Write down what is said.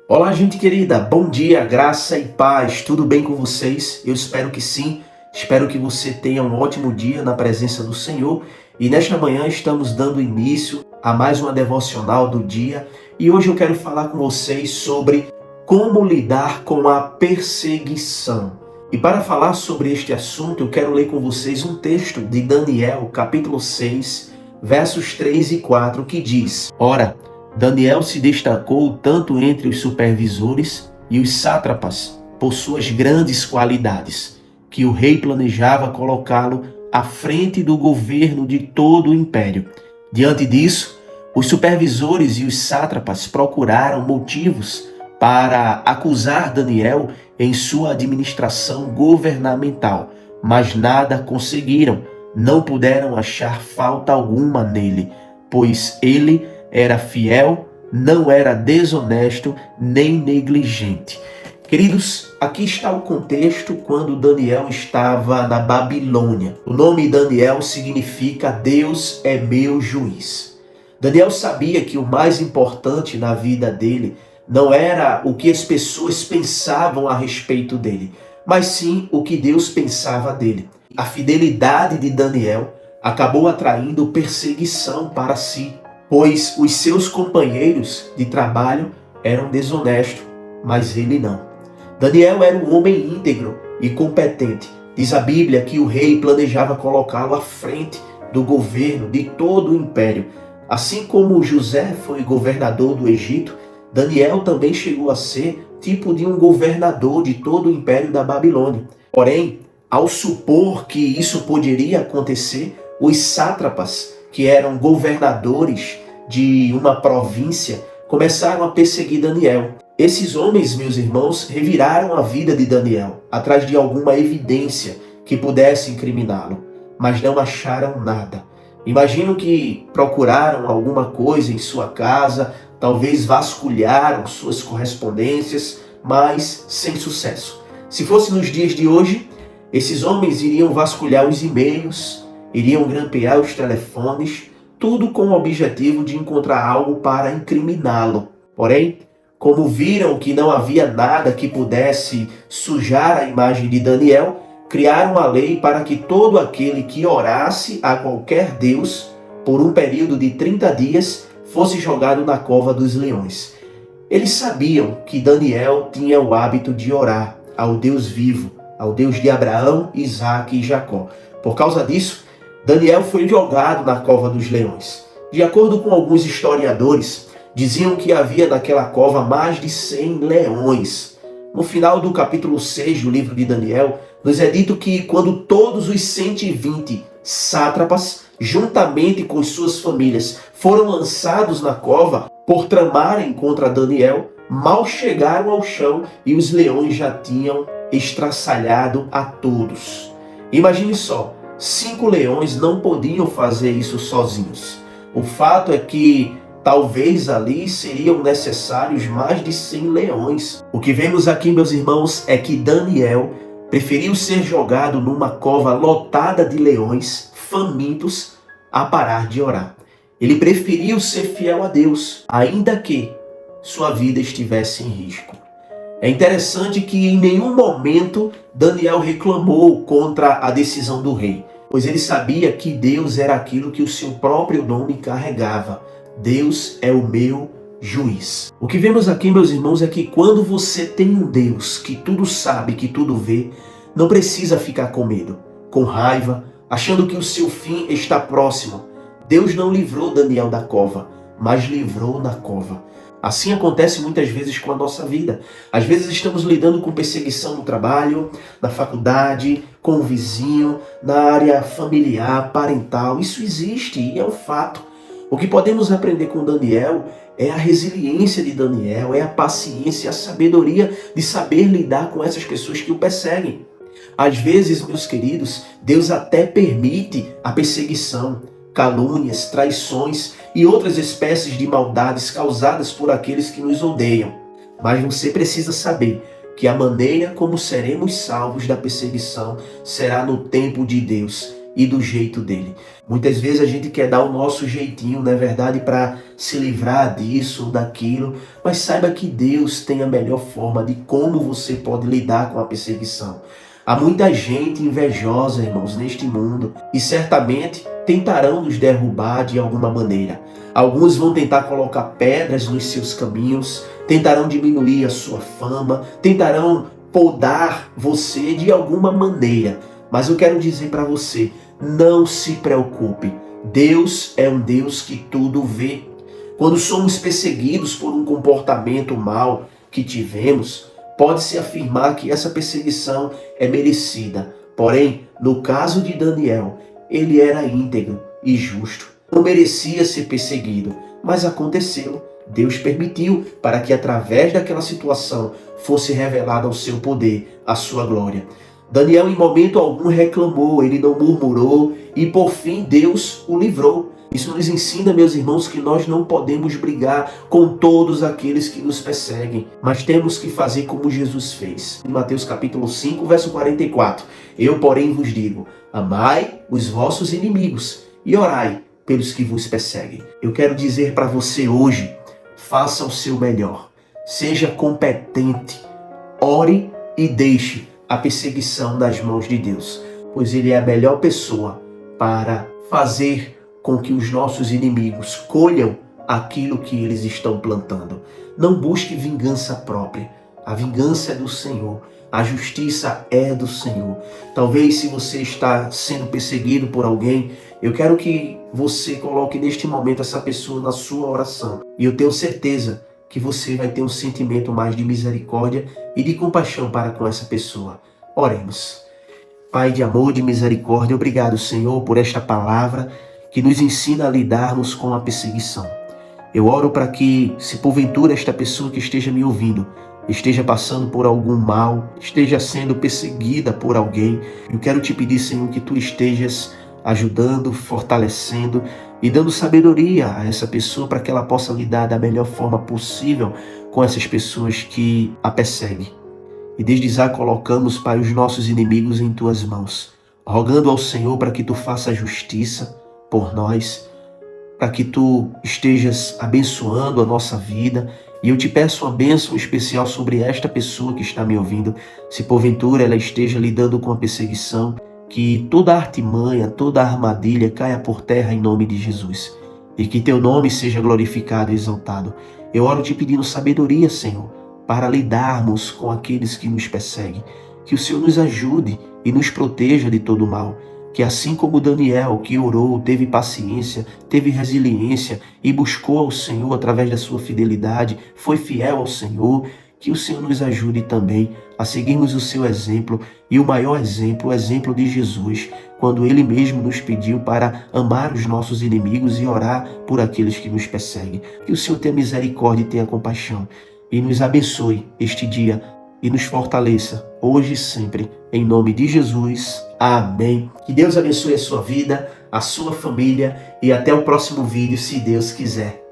Olá, gente querida, bom dia, graça e paz, tudo bem com vocês? Eu espero que sim, espero que você tenha um ótimo dia na presença do Senhor e nesta manhã estamos dando início a mais uma devocional do dia e hoje eu quero falar com vocês sobre como lidar com a perseguição. E para falar sobre este assunto, eu quero ler com vocês um texto de Daniel, capítulo 6, versos 3 e 4, que diz: Ora, Daniel se destacou tanto entre os supervisores e os sátrapas por suas grandes qualidades, que o rei planejava colocá-lo à frente do governo de todo o império. Diante disso, os supervisores e os sátrapas procuraram motivos para acusar Daniel em sua administração governamental, mas nada conseguiram, não puderam achar falta alguma nele, pois ele era fiel, não era desonesto nem negligente. Queridos, aqui está o contexto quando Daniel estava na Babilônia. O nome Daniel significa Deus é meu juiz. Daniel sabia que o mais importante na vida dele não era o que as pessoas pensavam a respeito dele, mas sim o que Deus pensava dele. A fidelidade de Daniel acabou atraindo perseguição para si, pois os seus companheiros de trabalho eram desonestos, mas ele não. Daniel era um homem íntegro e competente. Diz a Bíblia que o rei planejava colocá-lo à frente do governo de todo o império. Assim como José foi governador do Egito, Daniel também chegou a ser tipo de um governador de todo o império da Babilônia. Porém, ao supor que isso poderia acontecer, os sátrapas, que eram governadores de uma província, começaram a perseguir Daniel. Esses homens, meus irmãos, reviraram a vida de Daniel, atrás de alguma evidência que pudesse incriminá-lo, mas não acharam nada. Imagino que procuraram alguma coisa em sua casa, talvez vasculharam suas correspondências, mas sem sucesso. Se fosse nos dias de hoje, esses homens iriam vasculhar os e-mails, iriam grampear os telefones, tudo com o objetivo de encontrar algo para incriminá-lo. Porém, como viram que não havia nada que pudesse sujar a imagem de Daniel, criaram uma lei para que todo aquele que orasse a qualquer Deus por um período de 30 dias fosse jogado na cova dos leões. Eles sabiam que Daniel tinha o hábito de orar ao Deus vivo, ao Deus de Abraão, Isaque e Jacó. Por causa disso, Daniel foi jogado na cova dos leões. De acordo com alguns historiadores, diziam que havia naquela cova mais de 100 leões. No final do capítulo 6 do livro de Daniel, nos é dito que quando todos os 120 sátrapas, juntamente com suas famílias, foram lançados na cova por tramarem contra Daniel, mal chegaram ao chão e os leões já tinham estraçalhado a todos. Imagine só, 5 leões não podiam fazer isso sozinhos. O fato é que talvez ali seriam necessários mais de 100 leões. O que vemos aqui, meus irmãos, é que Daniel preferiu ser jogado numa cova lotada de leões famintos a parar de orar. Ele preferiu ser fiel a Deus, ainda que sua vida estivesse em risco. É interessante que em nenhum momento Daniel reclamou contra a decisão do rei, pois ele sabia que Deus era aquilo que o seu próprio nome carregava. Deus é o meu juiz. O que vemos aqui, meus irmãos, é que quando você tem um Deus que tudo sabe, que tudo vê, não precisa ficar com medo, com raiva, achando que o seu fim está próximo. Deus não livrou Daniel da cova, mas livrou na cova. Assim acontece muitas vezes com a nossa vida. Às vezes estamos lidando com perseguição no trabalho, na faculdade, com o vizinho, na área familiar, parental. Isso existe e é um fato. O que podemos aprender com Daniel é a resiliência de Daniel, é a paciência, a sabedoria de saber lidar com essas pessoas que o perseguem. Às vezes, meus queridos, Deus até permite a perseguição, calúnias, traições e outras espécies de maldades causadas por aqueles que nos odeiam. Mas você precisa saber que a maneira como seremos salvos da perseguição será no tempo de Deus. e do jeito dele. Muitas vezes a gente quer dar o nosso jeitinho, não é verdade, para se livrar disso ou daquilo, mas saiba que Deus tem a melhor forma de como você pode lidar com a perseguição. Há muita gente invejosa, irmãos, neste mundo, e certamente tentarão nos derrubar de alguma maneira. Alguns vão tentar colocar pedras nos seus caminhos, tentarão diminuir a sua fama, tentarão podar você de alguma maneira. Mas eu quero dizer para você, não se preocupe. Deus é um Deus que tudo vê. Quando somos perseguidos por um comportamento mau que tivemos, pode-se afirmar que essa perseguição é merecida. Porém, no caso de Daniel, ele era íntegro e justo. Não merecia ser perseguido, mas aconteceu. Deus permitiu para que através daquela situação fosse revelado o seu poder, a sua glória. Daniel em momento algum reclamou, ele não murmurou e por fim Deus o livrou. Isso nos ensina, meus irmãos, que nós não podemos brigar com todos aqueles que nos perseguem, mas temos que fazer como Jesus fez. Em Mateus capítulo 5, verso 44, eu, porém, vos digo, amai os vossos inimigos e orai pelos que vos perseguem. Eu quero dizer para você hoje, faça o seu melhor, seja competente, ore e deixe a perseguição nas mãos de Deus, pois Ele é a melhor pessoa para fazer com que os nossos inimigos colham aquilo que eles estão plantando. Não busque vingança própria. A vingança é do Senhor. A justiça é do Senhor. Talvez se você está sendo perseguido por alguém, eu quero que você coloque neste momento essa pessoa na sua oração. E eu tenho certeza que você vai ter um sentimento mais de misericórdia e de compaixão para com essa pessoa. Oremos. Pai de amor, de misericórdia, obrigado, Senhor, por esta palavra que nos ensina a lidarmos com a perseguição. Eu oro para que, se porventura esta pessoa que esteja me ouvindo esteja passando por algum mal, esteja sendo perseguida por alguém, eu quero te pedir, Senhor, que Tu estejas ajudando, fortalecendo e dando sabedoria a essa pessoa para que ela possa lidar da melhor forma possível com essas pessoas que a perseguem. E desde já colocamos, Pai, os nossos inimigos em Tuas mãos, rogando ao Senhor para que Tu faça justiça por nós, para que Tu estejas abençoando a nossa vida. E eu te peço uma bênção especial sobre esta pessoa que está me ouvindo. Se porventura ela esteja lidando com a perseguição, que toda artimanha, toda armadilha caia por terra em nome de Jesus. E que Teu nome seja glorificado e exaltado. Eu oro te pedindo sabedoria, Senhor, para lidarmos com aqueles que nos perseguem. Que o Senhor nos ajude e nos proteja de todo mal. Que assim como Daniel, que orou, teve paciência, teve resiliência e buscou ao Senhor através da sua fidelidade, foi fiel ao Senhor, que o Senhor nos ajude também a seguirmos o seu exemplo e o maior exemplo, o exemplo de Jesus, quando Ele mesmo nos pediu para amar os nossos inimigos e orar por aqueles que nos perseguem. Que o Senhor tenha misericórdia e tenha compaixão e nos abençoe este dia e nos fortaleça hoje e sempre, em nome de Jesus. Amém. Que Deus abençoe a sua vida, a sua família e até o próximo vídeo, se Deus quiser.